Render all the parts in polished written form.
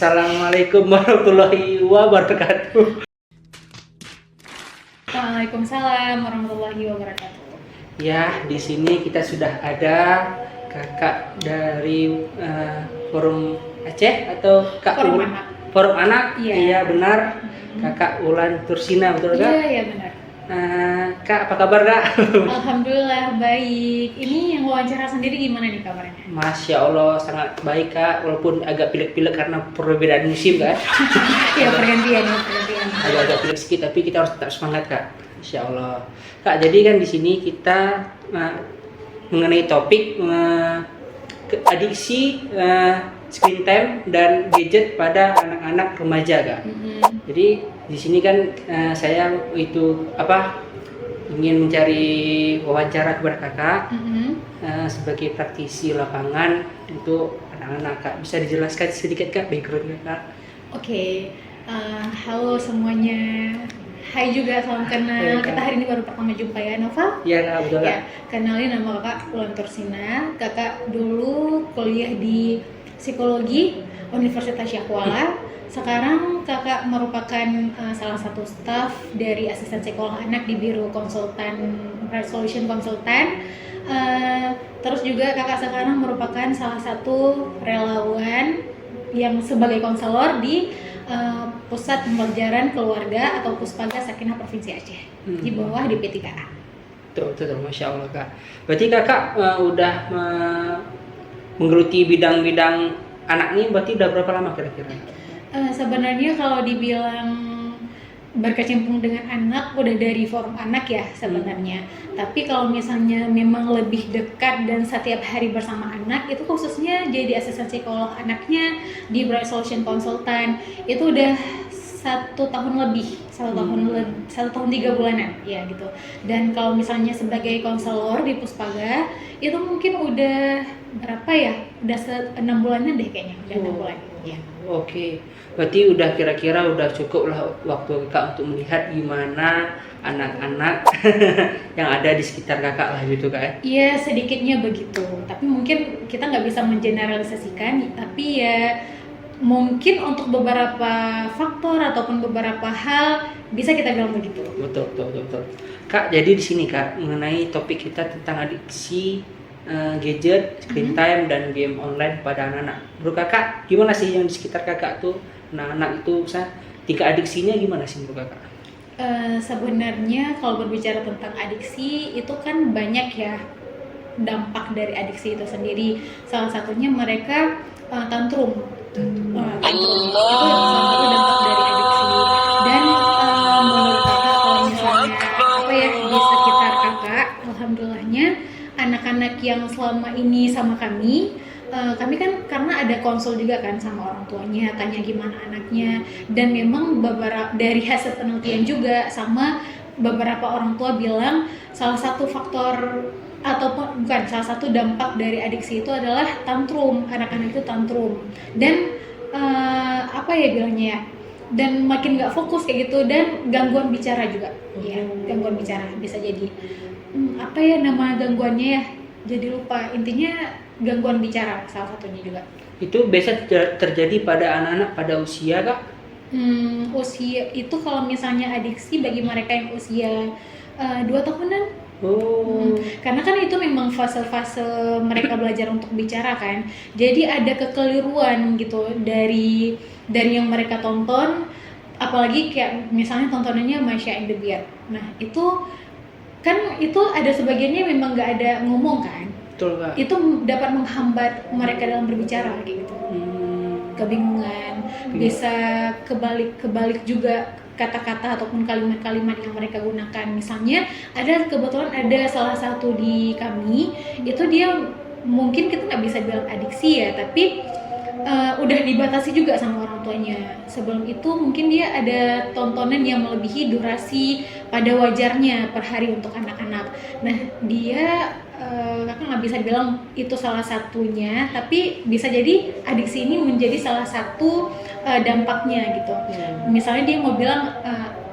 Assalamualaikum warahmatullahi wabarakatuh. Waalaikumsalam warahmatullahi wabarakatuh. Ya, di sini kita sudah ada kakak dari Forum Aceh atau Kak Forum Anak. Forum Anak. Iya. Iya benar. Kakak Ulan Tursina, betul Kak? Iya benar. Kak, apa kabar Kak? Alhamdulillah baik. Ini yang wawancara sendiri gimana nih kabarnya? Masya Allah sangat baik Kak, walaupun agak pilek-pilek karena perbedaan musim kan. Iya pergantian. Agak-agak pilek sedikit, tapi kita harus tetap semangat Kak. Insya Allah. Kak, jadi kan di sini kita mengenai topik adiksi screen time dan gadget pada anak-anak remaja Kak. Jadi di sini kan saya ingin mencari wawancara kepada kakak sebagai praktisi lapangan untuk anak-anak Kak. Bisa dijelaskan sedikit Kak background Kak? Oke. Halo semuanya. Hai juga, salam kenal. Hai, Kak. Kita hari ini baru pertama jumpa ya, Nova? Iya Kak, betul Kak. Ya, kenalin nama kakak Ulan Tursina. Kakak dulu kuliah di psikologi Universitas Syahkuala. Sekarang kakak merupakan salah satu staf dari asisten psikolog anak di Biro Konsultan Resolution Konsultan. Terus juga kakak sekarang merupakan salah satu relawan yang sebagai konselor di Pusat Pembelajaran Keluarga atau Puspaga Sakinah Provinsi Aceh di bawah DP3A. Betul, Masya Allah Kak. Berarti kakak udah menggeluti bidang-bidang anak ini berarti udah berapa lama kira-kira? Sebenarnya kalau dibilang berkecimpung dengan anak udah dari forum anak ya sebenarnya. Tapi kalau misalnya memang lebih dekat dan setiap hari bersama anak itu khususnya jadi asisten psikolog anaknya di Bright Solution Konsultan itu udah 1 tahun lebih, 1 tahun 3 bulanan ya gitu. Dan kalau misalnya sebagai konselor di Puspaga itu mungkin udah berapa ya? Udah 6 bulanan deh kayaknya, udah 6 bulan ya. Oke, berarti udah kira-kira udah cukup lah waktu kakak untuk melihat gimana anak-anak yang ada di sekitar kakak lah gitu Kak. Iya sedikitnya begitu, tapi mungkin kita nggak bisa mengeneralisasikan, tapi ya mungkin untuk beberapa faktor ataupun beberapa hal bisa kita bilang begitu. Betul. Kak, jadi di sini Kak mengenai topik kita tentang adiksi gadget, screen time dan game online pada anak-anak. Menurut kakak gimana sih yang di sekitar kakak tuh anak-anak itu tingkat adiksinya gimana sih menurut kakak? Sebenarnya kalau berbicara tentang adiksi itu kan banyak ya dampak dari adiksi itu sendiri. Salah satunya mereka tantrum. Tantrum itu salah satu dampak dari adiksi. Dan menurut kakak kalau misalnya di sekitar kakak, alhamdulillahnya anak-anak yang selama ini sama kami kan karena ada konsul juga kan sama orang tuanya, tanya gimana anaknya, dan memang beberapa dari hasil penelitian juga sama beberapa orang tua bilang salah satu faktor ataupun bukan salah satu dampak dari adiksi itu adalah tantrum, anak-anak itu tantrum dan bilangnya ya, dan makin nggak fokus kayak gitu dan gangguan bicara juga, ya gangguan bicara bisa jadi nama gangguannya ya, jadi lupa, intinya gangguan bicara salah satunya juga. Itu biasa terjadi pada anak-anak pada usia Kak? Usia itu kalau misalnya adiksi bagi mereka yang usia 2 tahunan. Karena kan itu memang fase-fase mereka belajar untuk bicara kan, jadi ada kekeliruan gitu dari yang mereka tonton, apalagi kayak misalnya tontonannya Masya and the Bear. Nah itu kan itu ada sebagiannya memang nggak ada ngomong kan. Betul Kak. Itu dapat menghambat mereka dalam berbicara kayak gitu. Kebingungan, bisa kebalik juga kata-kata ataupun kalimat-kalimat yang mereka gunakan. Misalnya kebetulan ada salah satu di kami itu dia mungkin kita nggak bisa bilang adiksi ya, tapi udah dibatasi juga sama orang tuanya. Sebelum itu mungkin dia ada tontonan yang melebihi durasi pada wajarnya per hari untuk anak-anak. Nah dia kakak nggak bisa bilang itu salah satunya, tapi bisa jadi adiksi ini menjadi salah satu dampaknya gitu. Misalnya dia mau bilang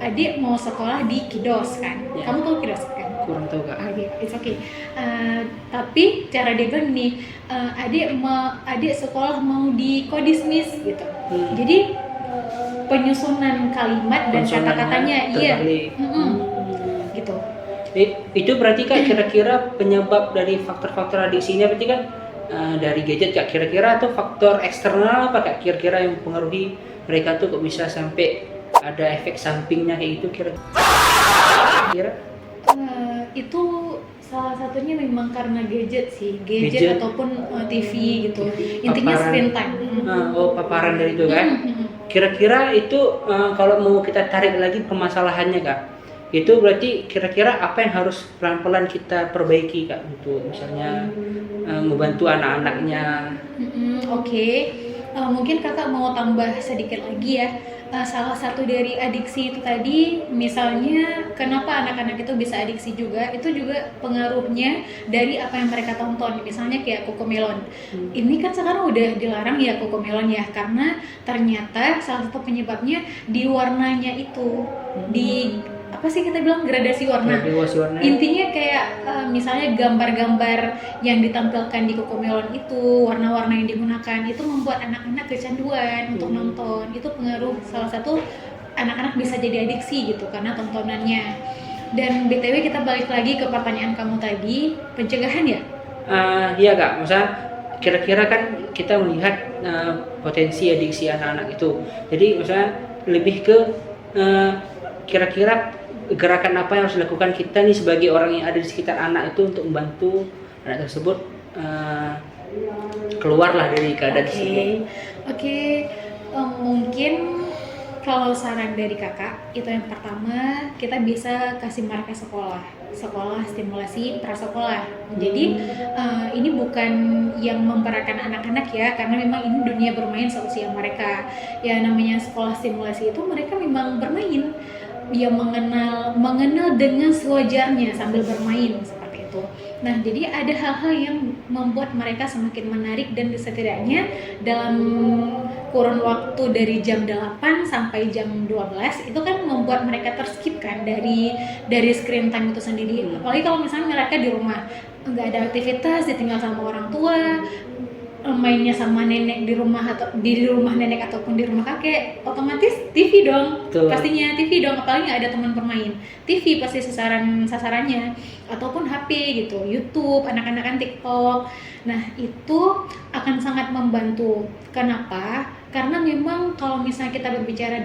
adik mau sekolah di Kidos kan, kamu tahu Kidos kan? kurang tahu kak. Oke, it's okay. Tapi cara dia bilang nih, adik sekolah mau dismiss gitu. Jadi penyusunan kalimat dan kata-katanya, iya, gitu. Itu berarti kak kira-kira penyebab dari faktor-faktor adiksi ini berarti kan dari gadget kak kira-kira atau faktor eksternal apa kak kira-kira yang mempengaruhi mereka tuh kok bisa sampai ada efek sampingnya kayak gitu kira-kira? Itu salah satunya memang karena gadget sih, gadget ataupun TV gitu. Intinya screen time. Paparan dari itu kan. Kira-kira itu kalau mau kita tarik lagi permasalahannya kak, itu berarti kira-kira apa yang harus pelan-pelan kita perbaiki kak untuk misalnya membantu anak-anaknya. Oke. Mungkin kakak mau tambah sedikit lagi ya. Salah satu dari adiksi itu tadi, misalnya kenapa anak-anak itu bisa adiksi juga, itu juga pengaruhnya dari apa yang mereka tonton. Misalnya kayak Cocomelon. Ini kan sekarang udah dilarang ya Cocomelon ya, karena ternyata salah satu penyebabnya di warnanya itu, di apa sih kita bilang gradasi warna. Intinya kayak misalnya gambar-gambar yang ditampilkan di Cocomelon itu, warna-warna yang digunakan itu membuat anak-anak kecanduan untuk nonton. Itu pengaruh salah satu anak-anak bisa jadi adiksi gitu karena tontonannya. Dan BTW kita balik lagi ke pertanyaan kamu tadi, pencegahan ya? Iya kak, misalnya kira-kira kan kita melihat potensi adiksi anak-anak itu. Jadi misalnya lebih ke kira-kira gerakan apa yang harus dilakukan kita nih sebagai orang yang ada di sekitar anak itu untuk membantu anak tersebut keluarlah dari keadaan tersebut. Oke. Mungkin kalau saran dari kakak itu yang pertama kita bisa kasih mereka sekolah stimulasi prasekolah. Jadi ini bukan yang memberatkan anak-anak ya, karena memang ini dunia bermain seusia mereka. Ya namanya sekolah stimulasi itu mereka memang bermain. Dia mengenal dengan sewajarnya sambil bermain seperti itu. Nah, jadi ada hal-hal yang membuat mereka semakin menarik dan setidaknya dalam kurun waktu dari jam 8 sampai jam 12 itu kan membuat mereka terskip kan dari screen time itu sendiri. Apalagi kalau misalnya mereka di rumah nggak ada aktivitas, ditinggal sama orang tua, mainnya sama nenek di rumah atau di rumah nenek ataupun di rumah kakek, otomatis TV dong. Betul. Pastinya TV dong, apalagi nggak ada teman bermain. TV pasti sasarannya ataupun HP gitu, YouTube, anak-anak kan TikTok. Nah, itu akan sangat membantu. Kenapa? Karena memang kalau misalnya kita berbicara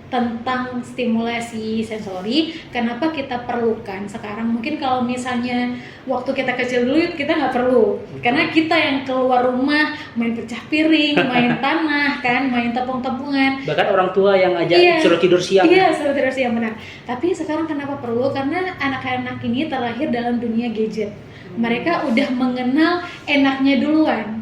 tentang stimulasi sensori, kenapa kita perlukan sekarang? Mungkin kalau misalnya waktu kita kecil dulu kita nggak perlu, karena kita yang keluar rumah main pecah piring, main tanah kan, main tepung-tepungan. Bahkan orang tua yang ajak suruh tidur siang. Iya, suruh tidur siang, benar. Tapi sekarang kenapa perlu? Karena anak-anak ini terlahir dalam dunia gadget. Mereka udah mengenal enaknya duluan.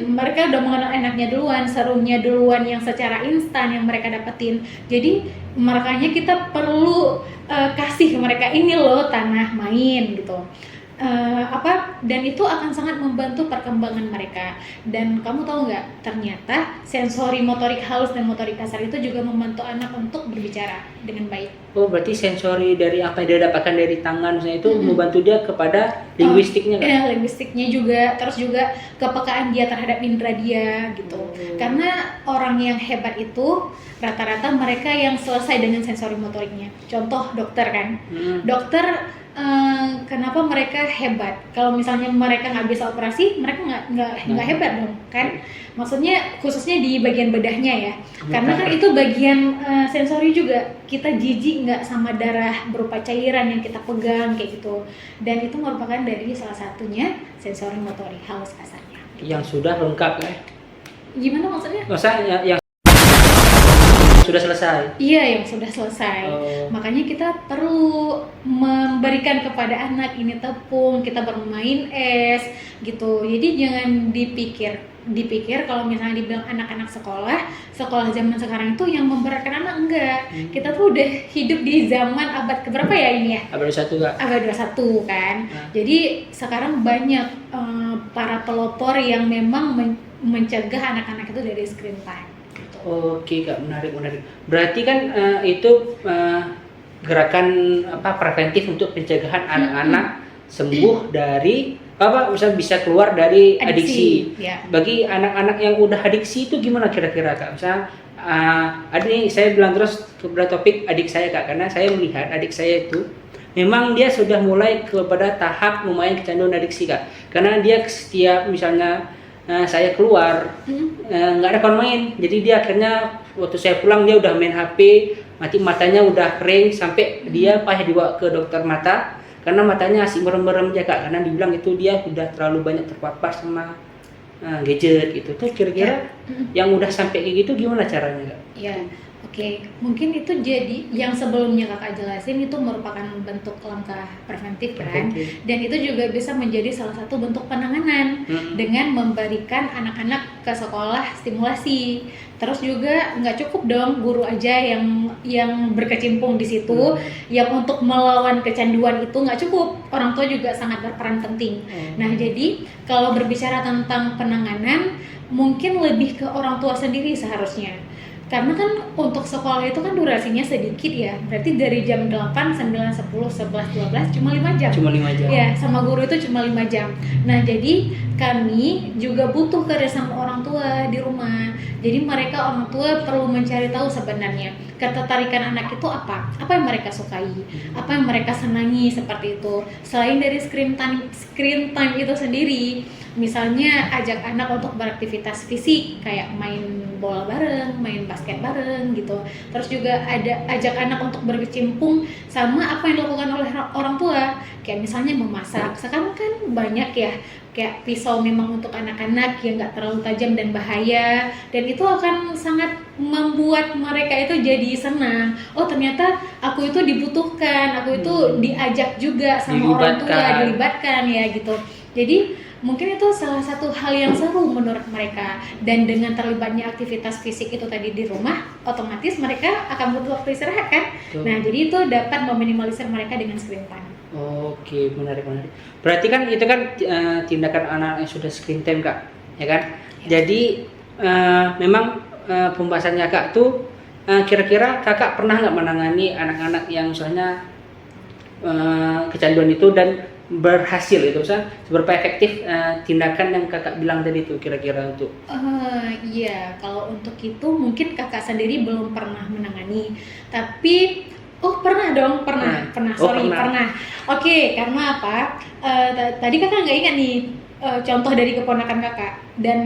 Mereka udah mengenal enaknya duluan, serunya duluan yang secara instan yang mereka dapetin. Jadi makanya kita perlu kasih ke mereka ini loh tanah main gitu. Dan itu akan sangat membantu perkembangan mereka. Dan kamu tahu nggak, ternyata sensori motorik halus dan motorik kasar itu juga membantu anak untuk berbicara dengan baik. Oh, berarti sensori dari apa yang dia dapatkan dari tangan misalnya itu membantu dia kepada linguistiknya kan? Linguistiknya juga, terus juga kepekaan dia terhadap indera dia gitu. Karena orang yang hebat itu rata-rata mereka yang selesai dengan sensori motoriknya. Contoh dokter kan, dokter kenapa mereka hebat? Kalau misalnya mereka nggak bisa operasi, mereka nggak hebat dong, kan? Maksudnya khususnya di bagian bedahnya ya, karena kan itu bagian sensori juga. Kita jijik nggak sama darah berupa cairan yang kita pegang kayak gitu, dan itu merupakan dari salah satunya sensori motorik halus kasarnya. Yang sudah lengkap ya? Gimana maksudnya? Maksudnya yang sudah selesai. Iya, yang sudah selesai. Makanya kita perlu memberikan kepada anak ini tepung, kita bermain es gitu. Jadi jangan dipikir kalau misalnya dibilang anak-anak sekolah zaman sekarang itu yang memberatkan anak, enggak. Kita tuh udah hidup di zaman abad keberapa ya ini ya? Abad 21 enggak? Abad 21 kan. Jadi sekarang banyak para pelopor yang memang mencegah anak-anak itu dari screen time. Oke kak, menarik. Berarti kan itu gerakan preventif untuk pencegahan anak-anak sembuh dari misalnya bisa keluar dari adiksi. Ya. Bagi anak-anak yang udah adiksi itu gimana kira-kira Kak? Misalnya ini saya bilang terus kepada topik adik saya Kak, karena saya melihat adik saya itu memang dia sudah mulai kepada tahap lumayan kecanduan adiksi Kak. Karena dia setiap misalnya saya keluar nggak ada kawan main, jadi dia akhirnya waktu saya pulang dia udah main HP, matanya udah kering sampai dia payah dibawa ke dokter mata karena matanya asik merem-merem aja Kak, karena dibilang itu dia udah terlalu banyak terpapar sama gadget gitu. Tuh kira-kira yang udah sampai kayak gitu gimana caranya Kak? Ya, oke. Mungkin itu jadi yang sebelumnya kakak jelasin itu merupakan bentuk langkah preventif kan, dan itu juga bisa menjadi salah satu bentuk penanganan dengan memberikan anak-anak ke sekolah stimulasi. Terus juga nggak cukup dong guru aja yang berkecimpung di situ, yang untuk melawan kecanduan itu nggak cukup. Orang tua juga sangat berperan penting. Nah, jadi kalau berbicara tentang penanganan, mungkin lebih ke orang tua sendiri seharusnya. Karena kan untuk sekolah itu kan durasinya sedikit ya, berarti dari jam 8, 9, 10, 11, 12 cuma 5 jam. Cuma 5 jam. Ya, sama guru itu cuma 5 jam. Nah, jadi kami juga butuh kerjasama orang tua di rumah. Jadi mereka orang tua perlu mencari tahu sebenarnya ketertarikan anak itu apa yang mereka sukai, apa yang mereka senangi seperti itu. Selain dari screen time itu sendiri, misalnya ajak anak untuk beraktivitas fisik kayak main bola bareng, main basket bareng gitu. Terus juga ada ajak anak untuk berkecimpung sama apa yang dilakukan oleh orang tua, kayak misalnya memasak. Sekarang kan banyak ya kayak pisau memang untuk anak-anak yang nggak terlalu tajam dan bahaya, dan itu akan sangat membuat mereka itu jadi senang. Oh, ternyata aku itu dibutuhkan, aku itu diajak juga sama orang tua, dilibatkan ya gitu. Jadi mungkin itu salah satu hal yang seru menurut mereka, dan dengan terlibatnya aktivitas fisik itu tadi di rumah, otomatis mereka akan butuh waktu istirahat kan. Nah, jadi itu dapat meminimalisir mereka dengan screen time. Oke, menarik. Berarti kan itu kan tindakan anak yang sudah screen time Kak, ya kan? Ya. Jadi memang pembahasannya Kak tuh kira-kira Kakak pernah nggak menangani anak-anak yang misalnya kecanduan itu dan berhasil itu, misalnya seberapa efektif tindakan yang Kakak bilang tadi itu kira-kira untuk? Iya, kalau untuk itu mungkin Kakak sendiri belum pernah menangani, tapi pernah. Oke, karena apa? Tadi Kakak nggak ingat nih contoh dari keponakan Kakak, dan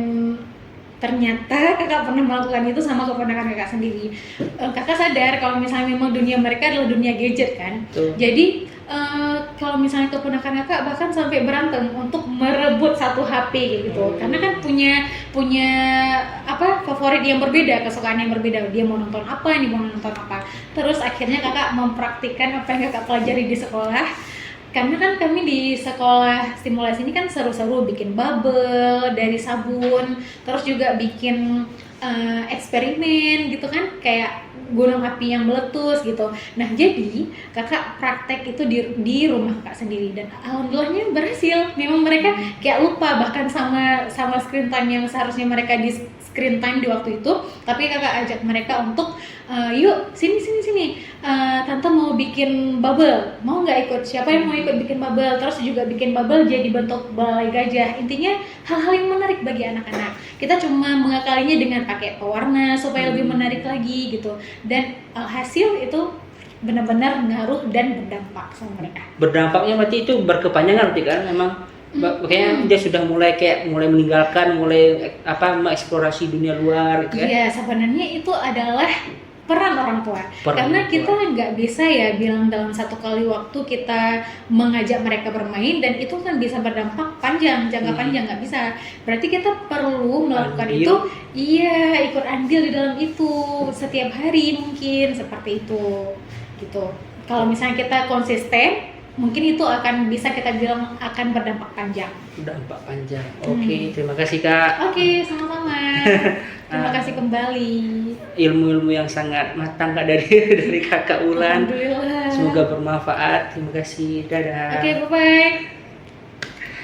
ternyata Kakak pernah melakukan itu sama keponakan Kakak sendiri. Kakak sadar kalau misalnya memang dunia mereka adalah dunia gadget kan. Jadi kalau misalnya keponakan Kakak bahkan sampai berantem untuk merebut satu HP gitu. Karena kan punya favorit yang berbeda, kesukaan yang berbeda. Dia mau nonton apa, ini mau nonton apa. Terus akhirnya Kakak mempraktikkan apa yang Kakak pelajari di sekolah. Karena kan kami di sekolah stimulasi ini kan seru-seru, bikin bubble dari sabun, terus juga bikin eksperimen gitu kan, kayak gunung api yang meletus gitu. Nah, jadi Kakak praktek itu di rumah Kakak sendiri, dan alhamdulillahnya berhasil. Memang mereka kayak lupa bahkan sama screen time yang seharusnya mereka di screen time di waktu itu, tapi Kakak ajak mereka untuk yuk sini tante mau bikin bubble, mau nggak ikut? Siapa yang mau ikut bikin bubble? Terus juga bikin bubble jadi bentuk balai gajah. Intinya hal-hal yang menarik bagi anak-anak. Kita cuma mengakalinya dengan pakai pewarna supaya lebih menarik lagi gitu, dan hasil itu benar-benar ngaruh dan berdampak sama mereka. Berdampaknya berarti itu berkepanjangan berarti kan, memang kayaknya dia sudah mulai meninggalkan, mengeksplorasi dunia luar gitu kan? Iya, sebenarnya itu adalah peran orang tua. Karena kita nggak bisa ya bilang dalam satu kali waktu kita mengajak mereka bermain dan itu kan bisa berdampak panjang, jangka panjang, nggak bisa. Berarti kita perlu melakukan itu, ikut andil di dalam itu setiap hari mungkin seperti itu gitu. Kalau misalnya kita konsisten, mungkin itu akan bisa kita bilang akan berdampak panjang. Berdampak panjang. Oke, terima kasih Kak. Oke, sama-sama. Terima kasih kembali. Ilmu-ilmu yang sangat matang Kak dari Kakak Ulan. Alhamdulillah. Semoga bermanfaat. Terima kasih. Dadah. Oke, bye-bye.